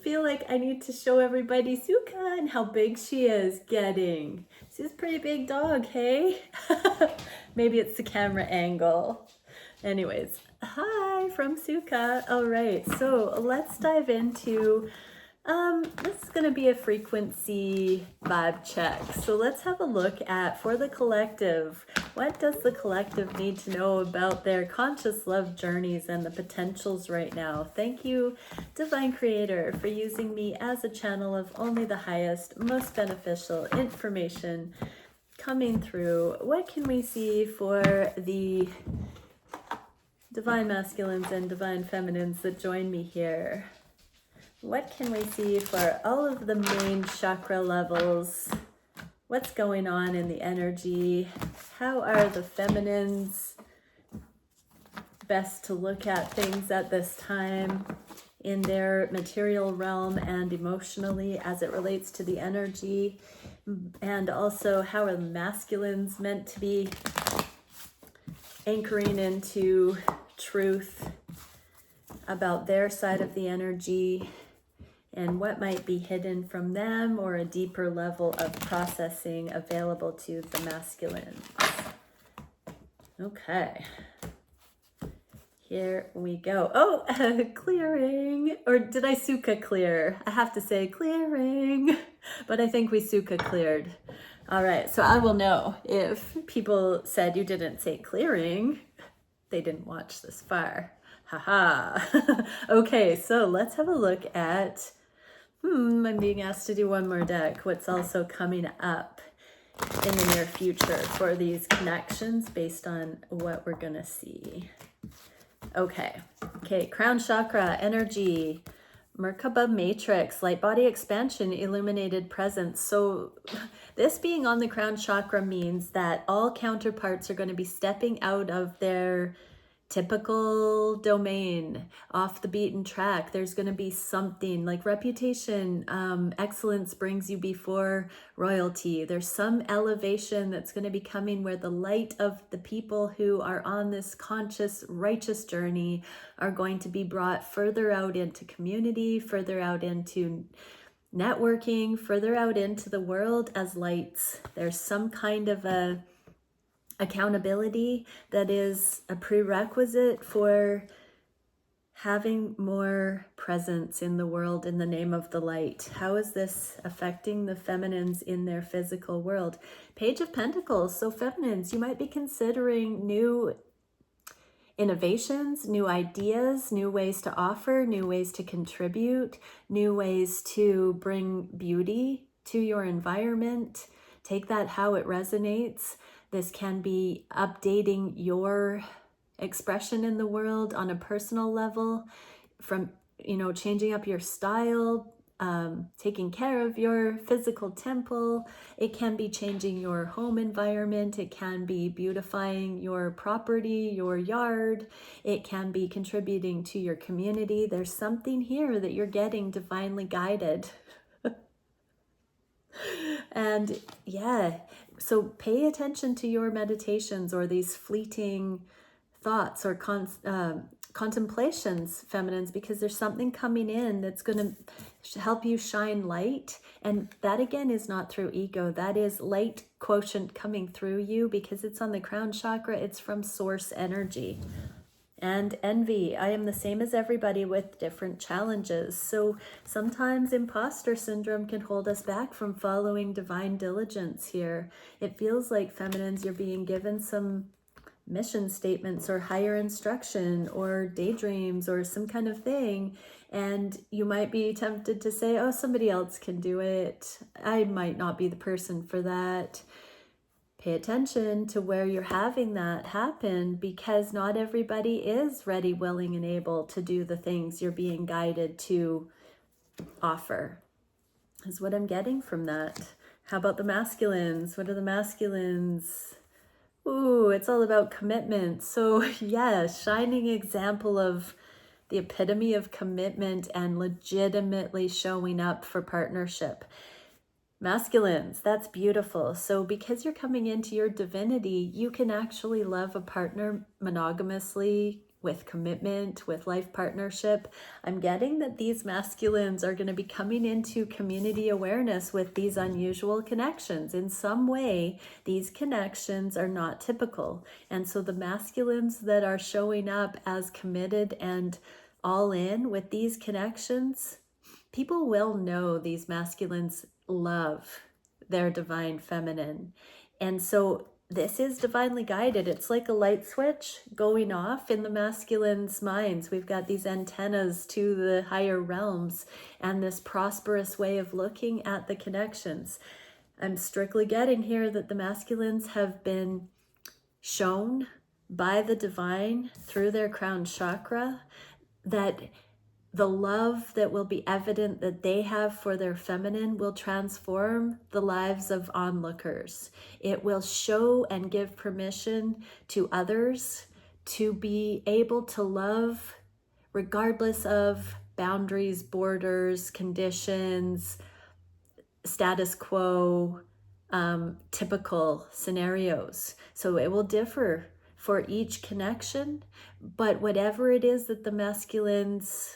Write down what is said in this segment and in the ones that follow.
feel like I need to show everybody Suka and how big she is getting. She's a pretty big dog, hey? Maybe it's the camera angle. Anyways, hi from Suka. All right, so let's dive into, this is gonna be a frequency vibe check. So let's have a look at, for the collective, what does the collective need to know about their conscious love journeys and the potentials right now? Thank you, Divine Creator, for using me as a channel of only the highest, most beneficial information coming through. What can we see for the divine masculines and divine feminines that join me here? What can we see for all of the main chakra levels? What's going on in the energy? How are the feminines best to look at things at this time in their material realm and emotionally as it relates to the energy? And also, how are the masculines meant to be anchoring into truth about their side of the energy, and what might be hidden from them, or a deeper level of processing available to the masculines? Okay, here we go. Oh, clearing, or did I Suka clear? I have to say clearing, but I think we Suka cleared. All right, so I will know if people said you didn't say clearing, they didn't watch this far. Haha. Okay, so let's have a look at, I'm being asked to do one more deck. What's also coming up in the near future for these connections based on what we're gonna see. Okay, crown chakra, energy, Merkaba matrix, light body expansion, illuminated presence. So this being on the crown chakra means that all counterparts are going to be stepping out of their typical domain, off the beaten track. There's going to be something like reputation, excellence brings you before royalty. There's some elevation that's going to be coming where the light of the people who are on this conscious, righteous journey are going to be brought further out into community, further out into networking, further out into the world as lights. There's some kind of a accountability that is a prerequisite for having more presence in the world in the name of the light. How is this affecting the feminines in their physical world? Page of Pentacles. So feminines, you might be considering new innovations, new ideas, new ways to offer, new ways to contribute, new ways to bring beauty to your environment. Take that how it resonates. This can be updating your expression in the world on a personal level, from, changing up your style, taking care of your physical temple. It can be changing your home environment. It can be beautifying your property, your yard. It can be contributing to your community. There's something here that you're getting divinely guided. And yeah, so pay attention to your meditations or these fleeting thoughts or contemplations, feminines, because there's something coming in that's going to help you shine light. And that again is not through ego. That is light quotient coming through you because it's on the crown chakra. It's from source energy. And envy. I am the same as everybody with different challenges. So sometimes imposter syndrome can hold us back from following divine diligence here. It feels like, feminines, you're being given some mission statements or higher instruction or daydreams or some kind of thing, and you might be tempted to say, oh, somebody else can do it. I might not be the person for that. Pay attention to where you're having that happen, because not everybody is ready, willing, and able to do the things you're being guided to offer, is what I'm getting from that. How about the masculines? What are the masculines? Ooh, it's all about commitment. So yeah, shining example of the epitome of commitment and legitimately showing up for partnership. Masculines, that's beautiful. So because you're coming into your divinity, you can actually love a partner monogamously with commitment, with life partnership. I'm getting that these masculines are going to be coming into community awareness with these unusual connections. In some way, these connections are not typical. And so the masculines that are showing up as committed and all in with these connections, people will know these masculines love their divine feminine. And so this is divinely guided. It's like a light switch going off in the masculine's minds. We've got these antennas to the higher realms and this prosperous way of looking at the connections. I'm strictly getting here that the masculines have been shown by the divine through their crown chakra that the love that will be evident that they have for their feminine will transform the lives of onlookers. It will show and give permission to others to be able to love regardless of boundaries, borders, conditions, status quo, typical scenarios. So it will differ for each connection, but whatever it is that the masculines,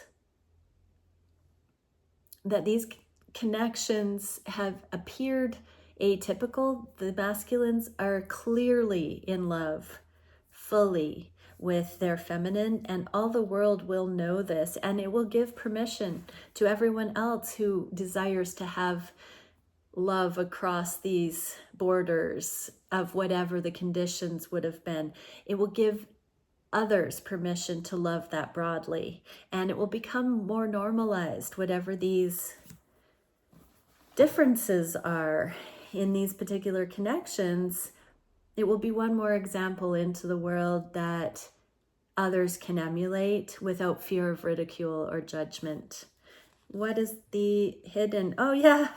that these connections have appeared atypical, the masculines are clearly in love, fully with their feminine, and all the world will know this, and it will give permission to everyone else who desires to have love across these borders of whatever the conditions would have been. It will give others permission to love that broadly, and it will become more normalized, whatever these differences are in these particular connections. It will be one more example into the world that others can emulate without fear of ridicule or judgment. What is the hidden? Oh yeah,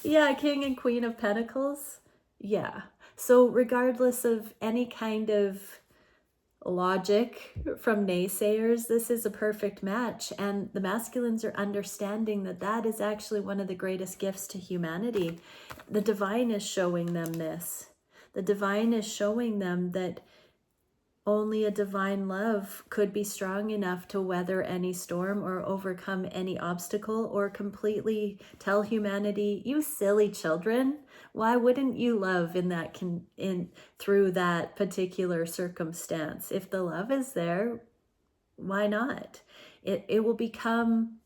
yeah, King and Queen of Pentacles. Yeah, so regardless of any kind of logic from naysayers, this is a perfect match, and the masculines are understanding that that is actually one of the greatest gifts to humanity. The divine is showing them this. The divine is showing them that only a divine love could be strong enough to weather any storm or overcome any obstacle, or completely tell humanity, you silly children, why wouldn't you love through that particular circumstance? If the love is there, why not? It will become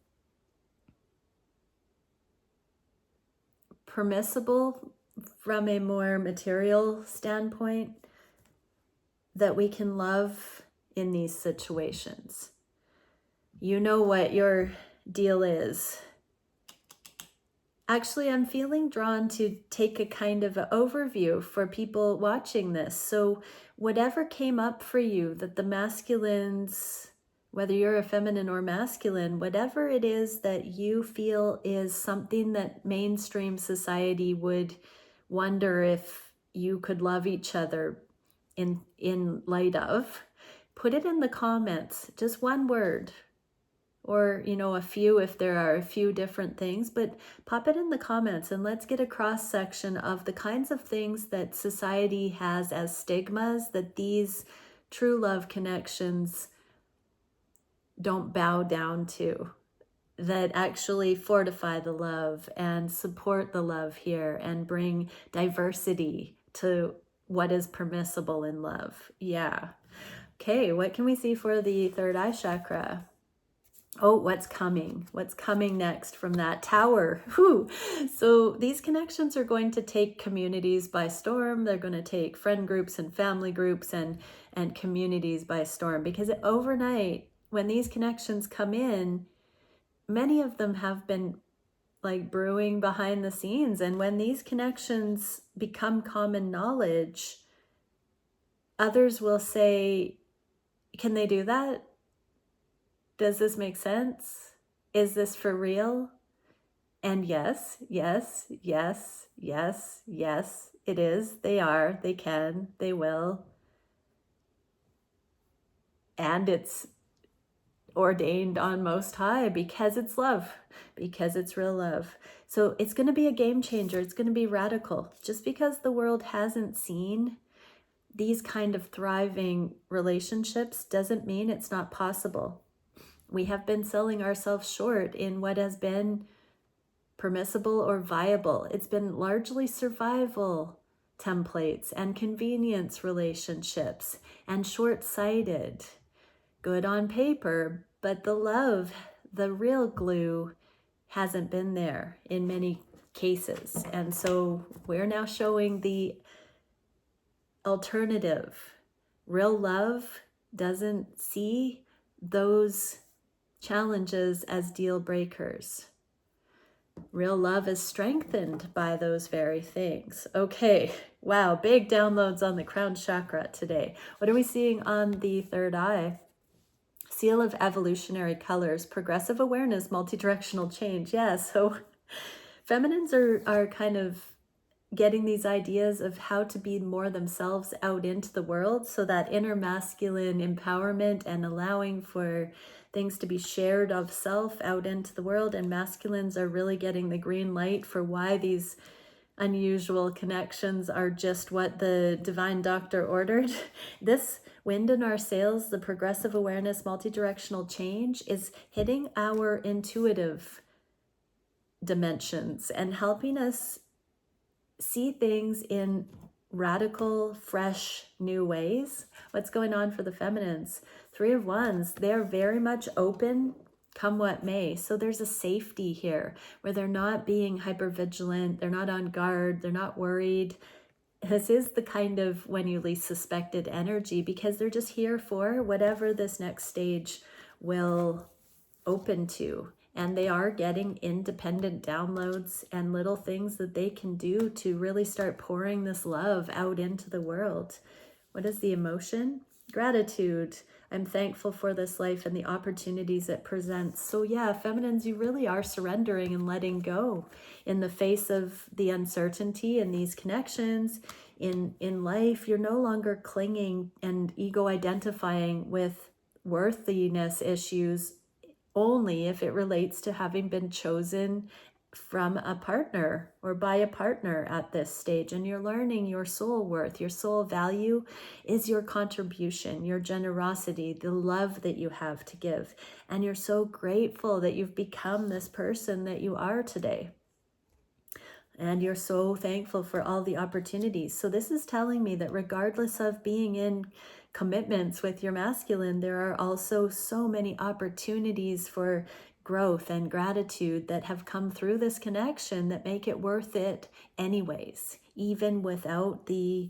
permissible from a more material standpoint that we can love in these situations. You know what your deal is. Actually, I'm feeling drawn to take a kind of an overview for people watching this. So whatever came up for you, that the masculines, whether you're a feminine or masculine, whatever it is that you feel is something that mainstream society would wonder if you could love each other in light of, put it in the comments, just one word, or a few if there are a few different things, but pop it in the comments and let's get a cross section of the kinds of things that society has as stigmas that these true love connections don't bow down to, that actually fortify the love and support the love here and bring diversity to what is permissible in love. Yeah. Okay, what can we see for the third eye chakra? Oh, what's coming? What's coming next from that tower? Whew. So these connections are going to take communities by storm. They're going to take friend groups and family groups and communities by storm, because overnight, when these connections come in, many of them have been like brewing behind the scenes. And when these connections become common knowledge, others will say, can they do that? Does this make sense? Is this for real? And yes, yes, yes, yes, yes, it is. They are, they can, they will. And it's ordained on Most High because it's love, because it's real love. So it's going to be a game changer. It's going to be radical. Just because the world hasn't seen these kind of thriving relationships doesn't mean it's not possible. We have been selling ourselves short in what has been permissible or viable. It's been largely survival templates and convenience relationships and short-sighted, good on paper, but the love, the real glue, hasn't been there in many cases. And so we're now showing the alternative. Real love doesn't see those challenges as deal breakers. Real love is strengthened by those very things. Okay, wow, big downloads on the crown chakra today. What are we seeing on the third eye? Seal of evolutionary colors, progressive awareness, multi-directional change. Yeah, so feminines are kind of getting these ideas of how to be more themselves out into the world, so that inner masculine empowerment and allowing for things to be shared of self out into the world. And masculines are really getting the green light for why these unusual connections are just what the divine doctor ordered. This wind in our sails, the progressive awareness, multi-directional change, is hitting our intuitive dimensions and helping us see things in radical, fresh, new ways. What's going on for the feminines? Three of Wands, they're very much open, come what may. So there's a safety here where they're not being hypervigilant, they're not on guard, they're not worried. This is the kind of when you least suspected energy, because they're just here for whatever this next stage will open to. And they are getting independent downloads and little things that they can do to really start pouring this love out into the world. What is the emotion? Gratitude. I'm thankful for this life and the opportunities it presents. So yeah, feminines, you really are surrendering and letting go in the face of the uncertainty in these connections in life. You're no longer clinging and ego identifying with worthiness issues only if it relates to having been chosen from a partner or by a partner at this stage. And you're learning your soul worth, your soul value is your contribution, your generosity, the love that you have to give. And you're so grateful that you've become this person that you are today. And you're so thankful for all the opportunities. So this is telling me that regardless of being in commitments with your masculine, there are also so many opportunities for growth and gratitude that have come through this connection that make it worth it anyways, even without the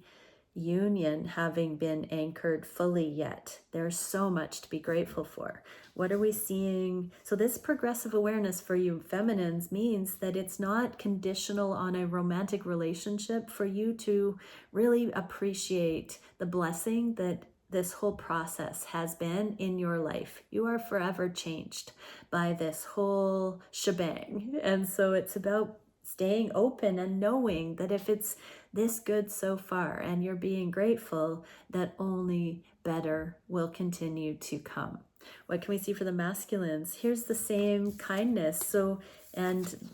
union having been anchored fully yet. There's so much to be grateful for. What are we seeing? So this progressive awareness for you feminines means that it's not conditional on a romantic relationship for you to really appreciate the blessing that this whole process has been in your life. You are forever changed by this whole shebang. And so it's about staying open and knowing that if it's this good so far and you're being grateful, that only better will continue to come. What can we see for the masculines? Here's the same kindness. So, and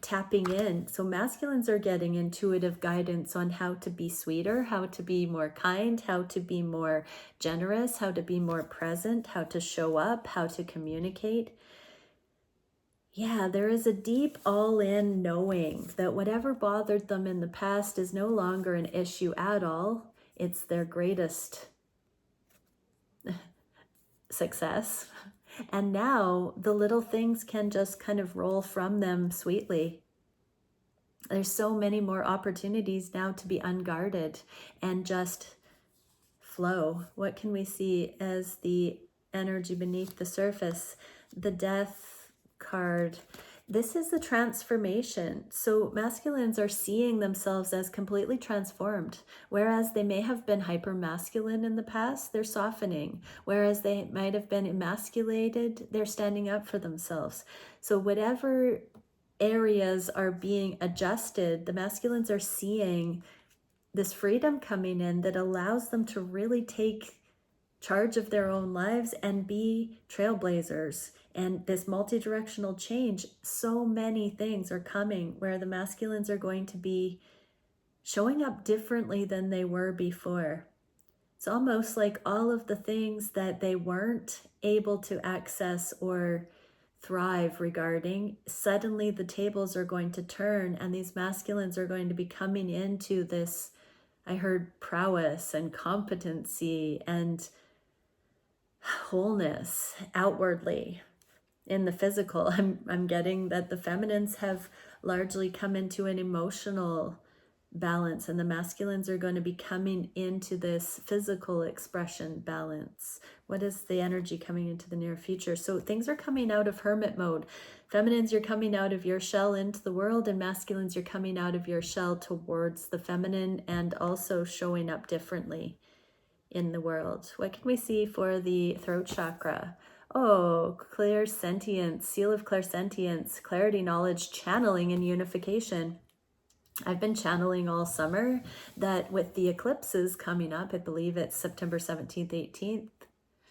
tapping in. So masculines are getting intuitive guidance on how to be sweeter, how to be more kind, how to be more generous, how to be more present, how to show up, how to communicate. Yeah, there is a deep all-in knowing that whatever bothered them in the past is no longer an issue at all. It's their greatest success. And now the little things can just kind of roll from them sweetly. There's so many more opportunities now to be unguarded and just flow. What can we see as the energy beneath the surface? The Death card. This is the transformation. So masculines are seeing themselves as completely transformed. Whereas they may have been hyper masculine in the past, they're softening. Whereas they might have been emasculated, they're standing up for themselves. So whatever areas are being adjusted, the masculines are seeing this freedom coming in that allows them to really take charge of their own lives and be trailblazers. And this multi-directional change, so many things are coming where the masculines are going to be showing up differently than they were before. It's almost like all of the things that they weren't able to access or thrive regarding, suddenly the tables are going to turn, and these masculines are going to be coming into this, I heard, prowess and competency and wholeness outwardly in the physical. I'm getting that the feminines have largely come into an emotional balance, and the masculines are going to be coming into this physical expression balance. What is the energy coming into the near future? So things are coming out of hermit mode. Feminines, you're coming out of your shell into the world, and masculines, you're coming out of your shell towards the feminine and also showing up differently in the world. What can we see for the throat chakra? Oh, clairsentience, seal of clairsentience, clarity, knowledge, channeling, and unification. I've been channeling all summer that with the eclipses coming up, I believe it's September 17th, 18th.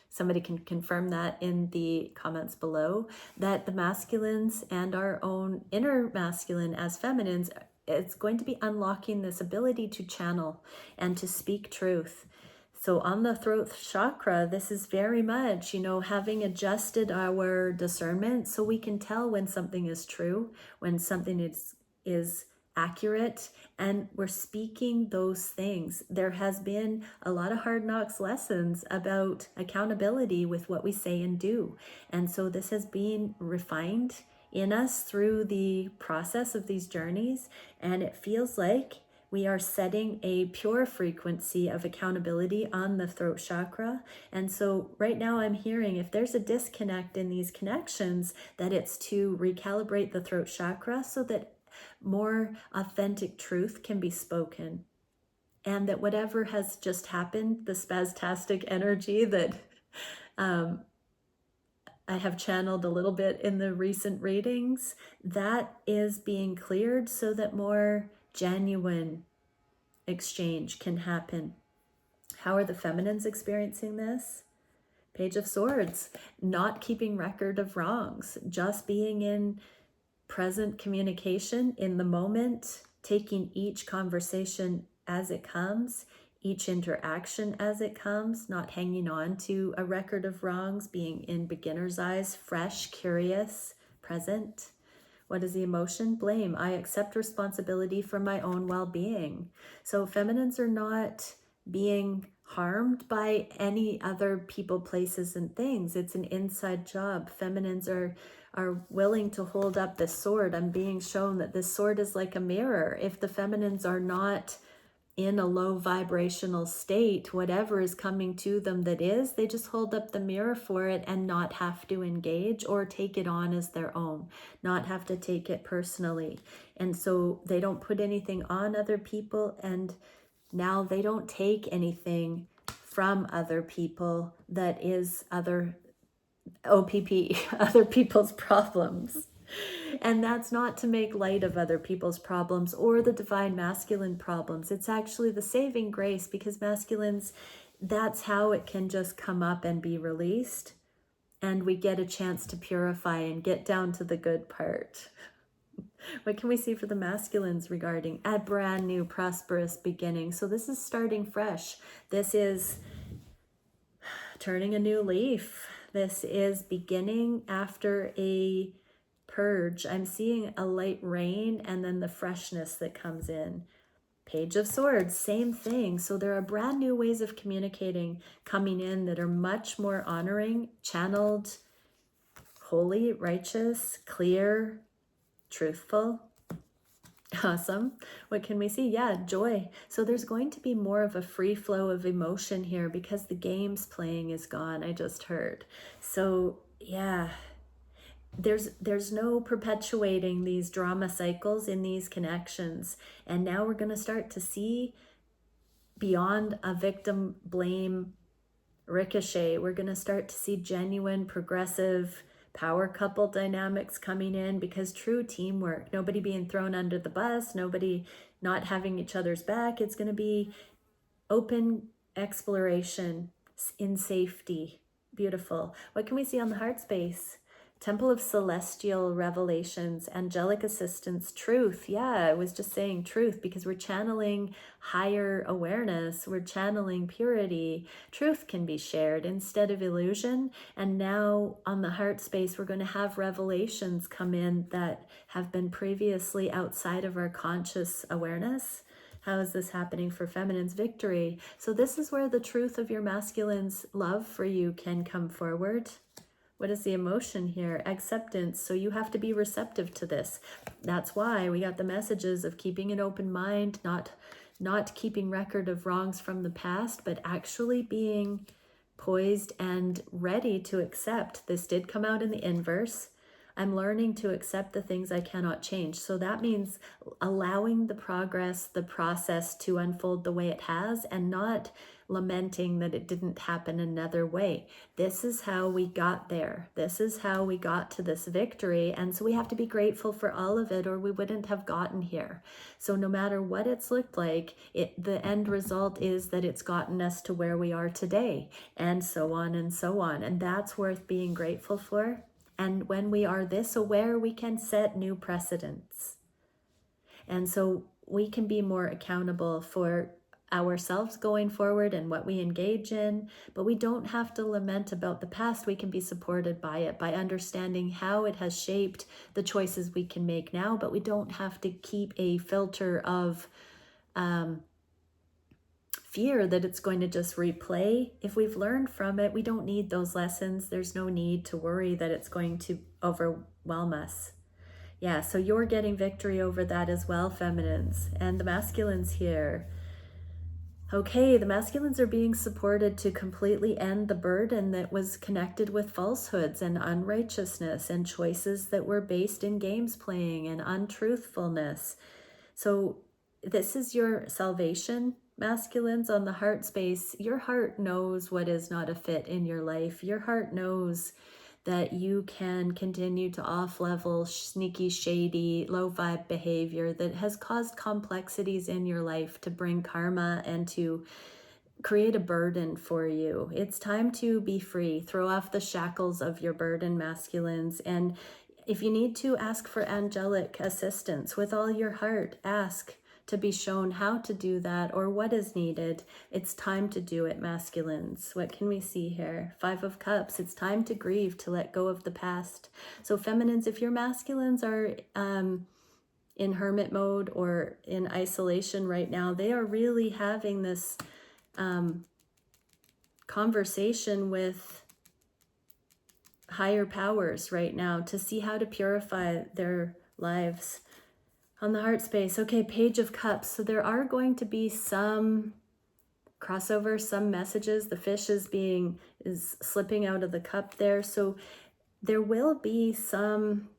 Somebody can confirm that in the comments below, that the masculines and our own inner masculine as feminines, it's going to be unlocking this ability to channel and to speak truth. So on the throat chakra, this is very much, having adjusted our discernment so we can tell when something is true, when something is accurate, and we're speaking those things. There has been a lot of hard knocks lessons about accountability with what we say and do. And so this has been refined in us through the process of these journeys, and it feels like we are setting a pure frequency of accountability on the throat chakra. And so right now I'm hearing if there's a disconnect in these connections, that it's to recalibrate the throat chakra so that more authentic truth can be spoken. And that whatever has just happened, the spastastic energy that I have channeled a little bit in the recent readings, that is being cleared so that more genuine exchange can happen. How are the feminines experiencing this? Page of Swords, not keeping record of wrongs, just being in present communication in the moment, taking each conversation as it comes, each interaction as it comes, not hanging on to a record of wrongs, being in beginner's eyes, fresh, curious, present. What is the emotion? Blame. I accept responsibility for my own well-being. So feminines are not being harmed by any other people, places, and things. It's an inside job. Feminines are willing to hold up this sword. I'm being shown that this sword is like a mirror. If the feminines are not in a low vibrational state, whatever is coming to them that is, they just hold up the mirror for it and not have to engage or take it on as their own, not have to take it personally. And so they don't put anything on other people, and now they don't take anything from other people that is other OPP, other people's problems. And that's not to make light of other people's problems or the divine masculine problems. It's actually the saving grace, because masculines, that's how it can just come up and be released. And we get a chance to purify and get down to the good part. What can we see for the masculines regarding a brand new prosperous beginning? So this is starting fresh. This is turning a new leaf. This is beginning after a purge. I'm seeing a light rain and then the freshness that comes in. Page of Swords, same thing. So there are brand new ways of communicating coming in that are much more honoring, channeled, holy, righteous, clear, truthful. Awesome. What can we see? Yeah, joy. So there's going to be more of a free flow of emotion here because the games playing is gone, I just heard. So yeah, there's no perpetuating these drama cycles in these connections. And now we're going to start to see beyond a victim blame ricochet. We're going to start to see genuine progressive power couple dynamics coming in, because true teamwork, nobody being thrown under the bus, nobody not having each other's back. It's going to be open exploration in safety. Beautiful. What can we see on the heart space? Temple of Celestial Revelations, Angelic Assistance, Truth. Yeah, I was just saying truth because we're channeling higher awareness. We're channeling purity. Truth can be shared instead of illusion. And now on the heart space, we're going to have revelations come in that have been previously outside of our conscious awareness. How is this happening for feminine's victory? So this is where the truth of your masculine's love for you can come forward. What is the emotion here? Acceptance. So you have to be receptive to this. That's why we got the messages of keeping an open mind, not keeping record of wrongs from the past, but actually being poised and ready to accept. This did come out in the inverse. I'm learning to accept the things I cannot change. So that means allowing the progress, the process to unfold the way it has, and not lamenting that it didn't happen another way. This is how we got there. This is how we got to this victory. And so we have to be grateful for all of it, or we wouldn't have gotten here. So no matter what it's looked like, the end result is that it's gotten us to where we are today, and so on and so on. And that's worth being grateful for. And when we are this aware, we can set new precedents. And so we can be more accountable for ourselves going forward and what we engage in, but we don't have to lament about the past. We can be supported by it, by understanding how it has shaped the choices we can make now, but we don't have to keep a filter of fear that it's going to just replay. If we've learned from it, we don't need those lessons. There's no need to worry that it's going to overwhelm us. Yeah, so you're getting victory over that as well, feminines. And the masculines here. Okay, the masculines are being supported to completely end the burden that was connected with falsehoods and unrighteousness and choices that were based in games playing and untruthfulness. So this is your salvation, masculines, on the heart space. Your heart knows what is not a fit in your life. Your heart knows that you can continue to off-level, sneaky, shady, low-vibe behavior that has caused complexities in your life to bring karma and to create a burden for you. It's time to be free. Throw off the shackles of your burden, masculines. And if you need to, ask for angelic assistance with all your heart. Ask to be shown how to do that or what is needed. It's time to do it, masculines. What can we see here? 5 of Cups. It's time to grieve, to let go of the past. So feminines, if your masculines are in hermit mode or in isolation right now, they are really having this conversation with higher powers right now to see how to purify their lives. On the heart space, okay, Page of Cups. So there are going to be some crossover, some messages. The fish is slipping out of the cup there. So there will be some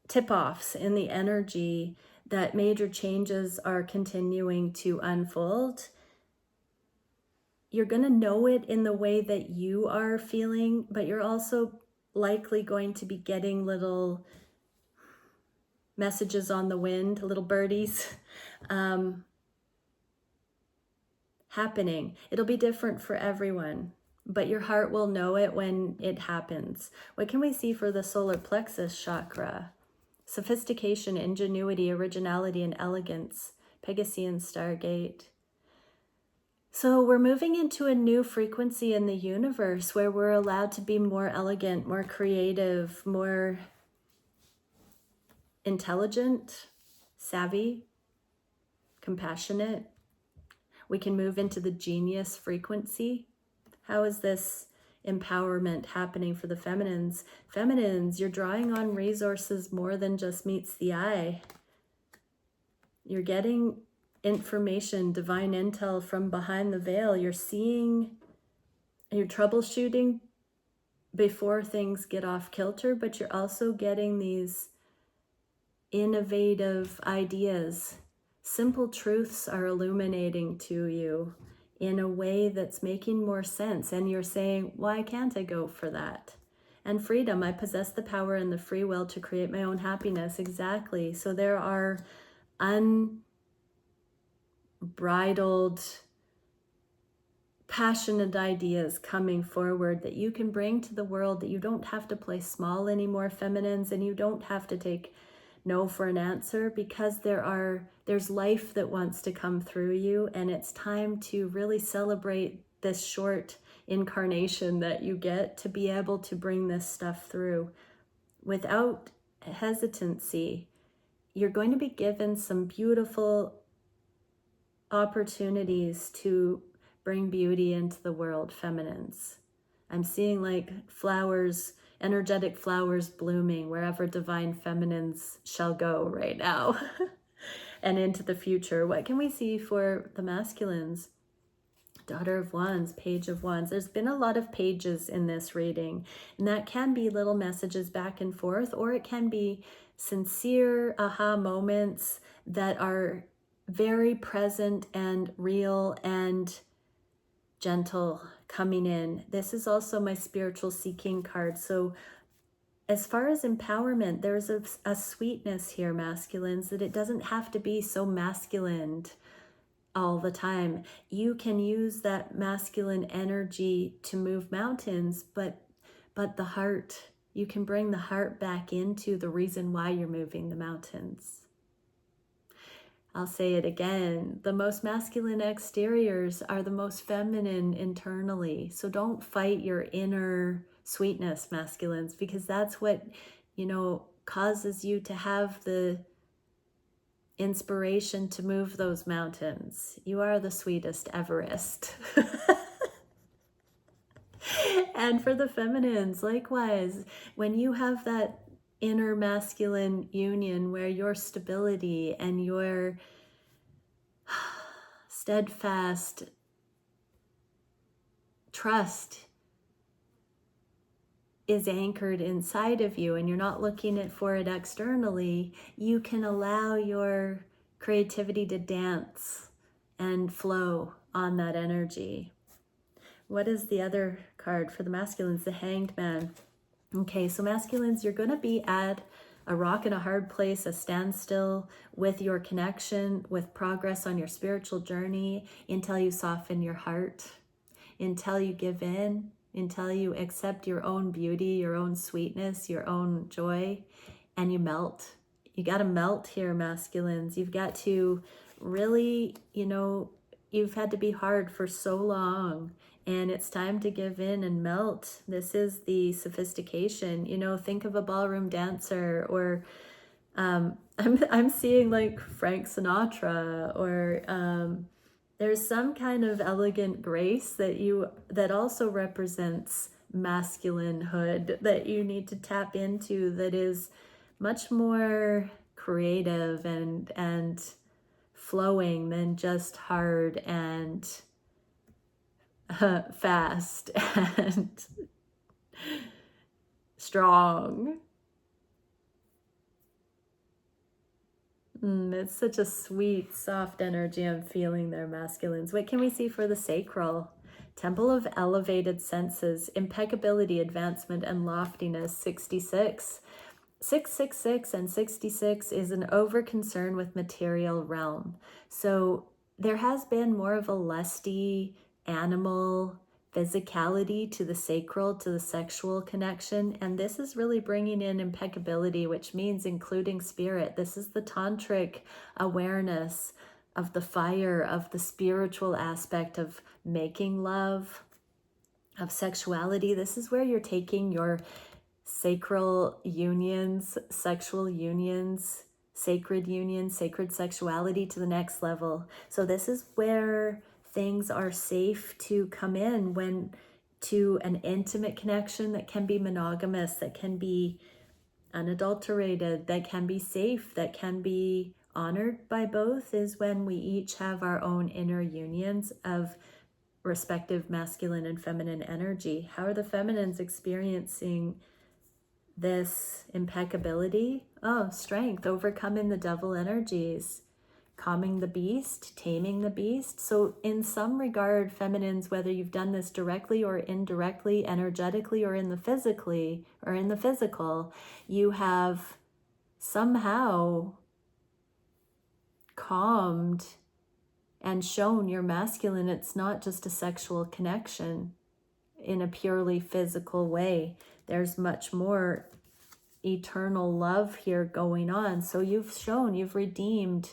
tip-offs in the energy that major changes are continuing to unfold. You're going to know it in the way that you are feeling, but you're also likely going to be getting little messages on the wind, little birdies happening. It'll be different for everyone, but your heart will know it when it happens. What can we see for the solar plexus chakra? Sophistication, ingenuity, originality, and elegance. Pegasian Stargate. So we're moving into a new frequency in the universe where we're allowed to be more elegant, more creative, more intelligent, savvy, compassionate. We can move into the genius frequency. How is this empowerment happening for the feminines? Feminines, you're drawing on resources more than just meets the eye. You're getting information, divine intel from behind the veil. You're seeing, you're troubleshooting before things get off kilter, but you're also getting these innovative ideas. Simple truths are illuminating to you in a way that's making more sense. And you're saying, why can't I go for that? And freedom, I possess the power and the free will to create my own happiness. Exactly. So there are unbridled passionate ideas coming forward that you can bring to the world, that you don't have to play small anymore, feminines, and you don't have to take no for an answer, because there's life that wants to come through you, and it's time to really celebrate this short incarnation that you get to be able to bring this stuff through without hesitancy. You're going to be given some beautiful opportunities to bring beauty into the world, feminines. I'm seeing like flowers, energetic flowers blooming wherever divine feminines shall go right now and into the future. What can we see for the masculines? Daughter of Wands, Page of Wands. There's been a lot of pages in this reading, and that can be little messages back and forth, or it can be sincere aha moments that are very present and real and gentle coming in. This is also my spiritual seeking card. So as far as empowerment, there's a sweetness here, masculines, that it doesn't have to be so masculine all the time. You can use that masculine energy to move mountains, but the heart, you can bring the heart back into the reason why you're moving the mountains. I'll say it again, the most masculine exteriors are the most feminine internally. So don't fight your inner sweetness, masculines, because that's what, causes you to have the inspiration to move those mountains. You are the sweetest Everest. And for the feminines, likewise, when you have that inner masculine union where your stability and your steadfast trust is anchored inside of you and you're not looking for it externally, you can allow your creativity to dance and flow on that energy. What is the other card for the masculines? The Hanged Man. Okay, so masculines, you're going to be at a rock and a hard place, a standstill with your connection, with progress on your spiritual journey, until you soften your heart, until you give in, until you accept your own beauty, your own sweetness, your own joy, and you melt. You got to melt here, masculines. You've got to really, you've had to be hard for so long, and it's time to give in and melt. This is the sophistication. Think of a ballroom dancer, or I'm seeing like Frank Sinatra, or there's some kind of elegant grace that also represents masculinehood that you need to tap into, that is much more creative and flowing than just hard and fast and strong. It's such a sweet, soft energy I'm feeling there, masculines. What can we see for the sacral? Temple of elevated senses, impeccability, advancement, and loftiness, 66. 666 and 66 is an over concern with material realm. So there has been more of a lusty, animal physicality to the sacral, to the sexual connection, and this is really bringing in impeccability, which means including spirit. This is the tantric awareness of the fire, of the spiritual aspect of making love, of sexuality. This is where you're taking your sacral unions, sexual unions, sacred unions, sacred sexuality to the next level. So this is where things are safe to come in, when to an intimate connection that can be monogamous, that can be unadulterated, that can be safe, that can be honored by both, is when we each have our own inner unions of respective masculine and feminine energy. How are the feminines experiencing this impeccability? Oh, strength, overcoming the devil energies, calming the beast, taming the beast. So in some regard, feminines, whether you've done this directly or indirectly, energetically or in the physically or in the physical, you have somehow calmed and shown your masculine. It's not just a sexual connection in a purely physical way. There's much more eternal love here going on. So you've redeemed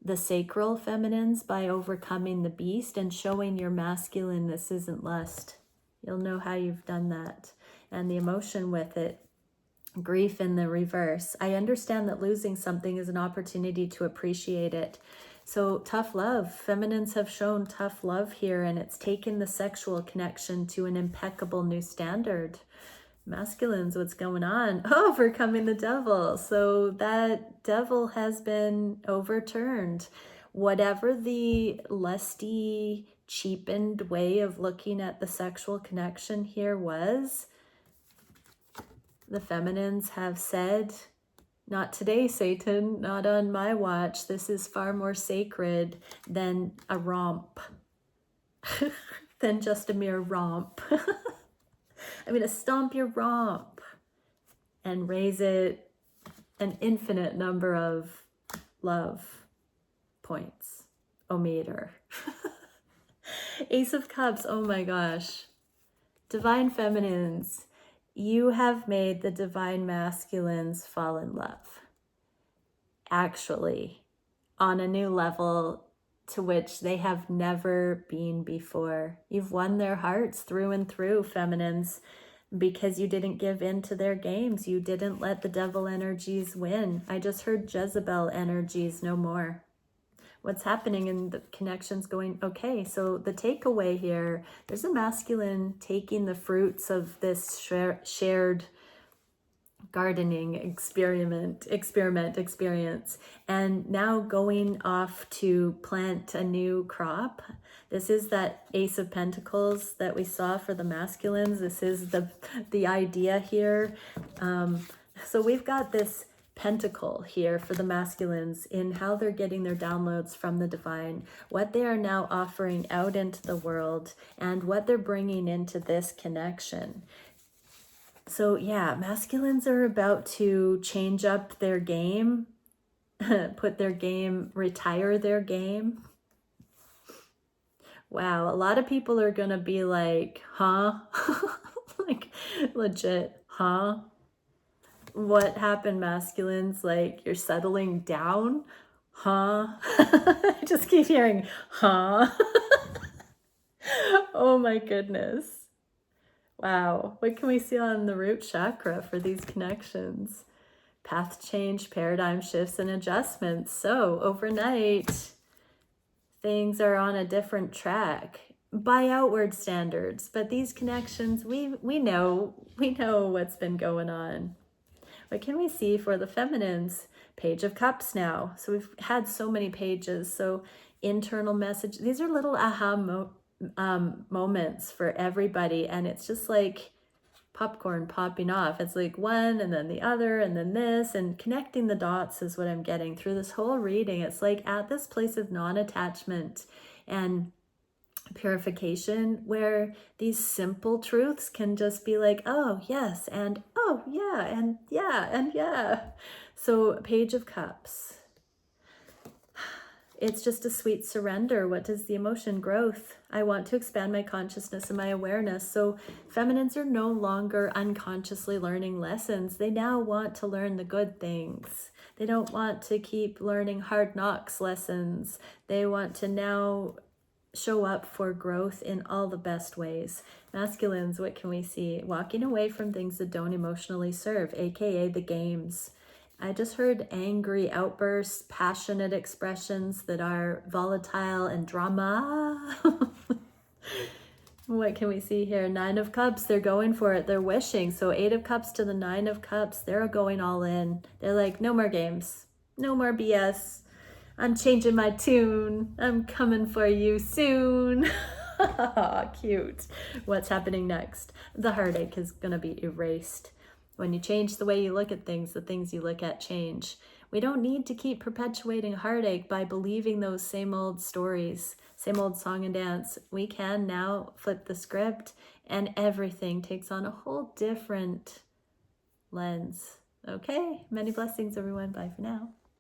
the sacral feminines by overcoming the beast and showing your masculine this isn't lust. You'll know how you've done that. And the emotion with it, grief in the reverse. I understand that losing something is an opportunity to appreciate it. So tough love. Feminines have shown tough love here, and it's taken the sexual connection to an impeccable new standard. Masculines, what's going on? Overcoming the devil. So that devil has been overturned. Whatever the lusty, cheapened way of looking at the sexual connection here was, the feminines have said, not today, Satan, not on my watch. This is far more sacred than a romp, than just a mere romp. I'm going to stomp your romp and raise it an infinite number of love points. Ometer. Ace of Cups, oh my gosh. Divine feminines, you have made the divine masculines fall in love. Actually, on a new level to which they have never been before. You've won their hearts through and through, feminines, because you didn't give in to their games. You didn't let the devil energies win. I just heard Jezebel energies no more. What's happening in the connections going, okay, so the takeaway here, there's a masculine taking the fruits of this shared gardening experience, and now going off to plant a new crop. This is that Ace of Pentacles that we saw for the masculines. This is the idea here. So we've got this pentacle here for the masculines in how they're getting their downloads from the divine, what they are now offering out into the world, and what they're bringing into this connection. So yeah, masculines are about to change up their game, put their game, retire their game. Wow, a lot of people are gonna be like, huh? Like, legit, huh? What happened, masculines? Like, you're settling down? Huh? I just keep hearing, huh? Oh my goodness. Wow, what can we see on the root chakra for these connections? Path change, paradigm shifts, and adjustments. So overnight, things are on a different track by outward standards. But these connections, we know what's been going on. What can we see for the feminines? Page of Cups now. So we've had so many pages. So internal message. These are little aha moments for everybody, and it's just like popcorn popping off. It's like one and then the other and then this, and connecting the dots is what I'm getting through this whole reading. It's like at this place of non-attachment and purification where these simple truths can just be like, oh yes, and oh yeah, and yeah, and yeah. So Page of Cups, it's just a sweet surrender. What does the emotion? Growth. I want to expand my consciousness and my awareness. So feminines are no longer unconsciously learning lessons. They now want to learn the good things. They don't want to keep learning hard knocks lessons. They want to now show up for growth in all the best ways. Masculines, what can we see? Walking away from things that don't emotionally serve, aka the games. I just heard angry outbursts, passionate expressions that are volatile and drama. What can we see here? Nine of Cups, they're going for it. They're wishing. So 8 of Cups to the 9 of Cups, they're going all in. They're like, no more games. No more BS. I'm changing my tune. I'm coming for you soon. Cute. What's happening next? The heartache is going to be erased. When you change the way you look at things, the things you look at change. We don't need to keep perpetuating heartache by believing those same old stories, same old song and dance. We can now flip the script and everything takes on a whole different lens. Okay, many blessings, everyone. Bye for now.